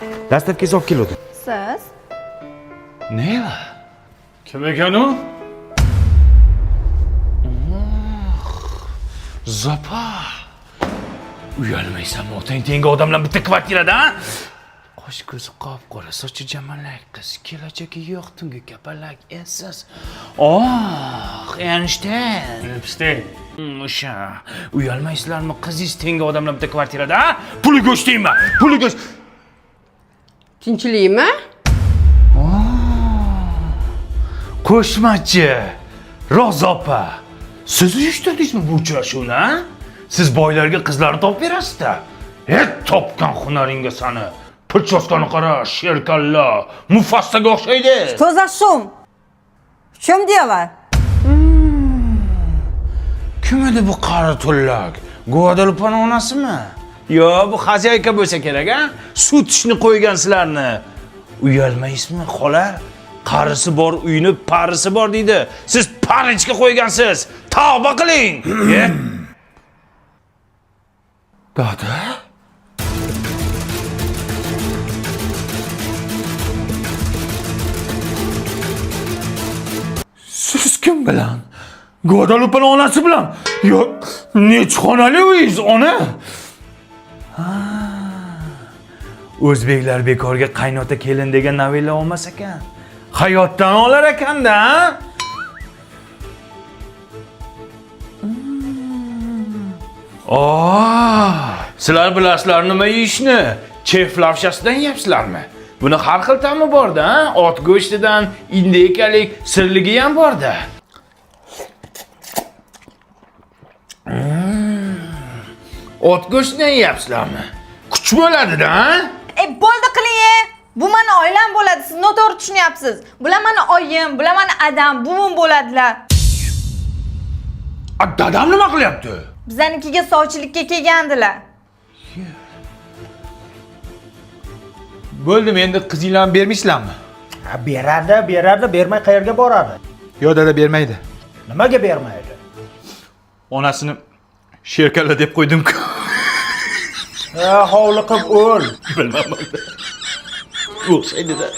Dastavka olib keldim. Siz? Ne? Kim ekan u? Zopa. Uyalmaysan, otang tengi odamlar bitta kvartirada, ha? Qosh ko'zi qop-qora, sochi jamalak qiz, kelajagi yo'q, tungi kapalak essiz. Einstein. Einstein. O'sha. Uyalmaysizlarmi, qizingiz tengi odamlar bitta kvartirada, ha? Puli go'shtaymi? Puli go'sht. Tinchlikmi? Qo'shmachi, Rozopa. Siz uyushtirdingizmi bu uchrashuvni, ha? Siz boylarga qizlarni topib berasiz-da. Topgan hunaringga sani. Pirchoskani qara, sherkalla, Mufassaga o'xshaydi. To'zashum. Kim diyorlar? Kim edi bu qari tullak? Guadalupening onasimi? Yo, bu xozayka bo'lsa kerak, ha? Sut ishni qo'ygan sizlarni. Uyalmaysizmi, xola? Qarisi bor uyni parisi bor deydi. Siz parichga qo'ygansiz. Tavba qiling. Dada? Siz kim bilan? Guadalupening onasi bilan? Yo, nechxonali uyingiz, ona? O'zbeklar bekorga qaynota kelin degan novella olmas ekan. Hayotdan olar ekanda, ha? Sizlar bilasizlar nima yeyishni? Chef lavshasidan yeyapsizlarmi? Buni har xil ta'mi bor-da, ha? Ot go'shtidan indekalik sirligi ham bor-da. Ot go'shtidan yeyapsizlarmi? Kuch bo'ladi-da, ha? Bo'ldi qiling. Bu meni oilam bo'ladi. Siz noto'g'ri tushunyapsiz. Bular meni oyim, bular meni adam, buvim bo'ladilar. Dadam nima qilyapti? Bizanikiga sovchilikka kelgandilar. Bo'ldim, endi qizinglarni bermaysizlarmi? Beradi, bermay qayerga boradi? Yo, dada bermaydi. Nimaga bermaydi? Onasini sherkalla deb qo'ydim-ku. Hovliqib o'l. Bilmadim. O'xshaydi-da.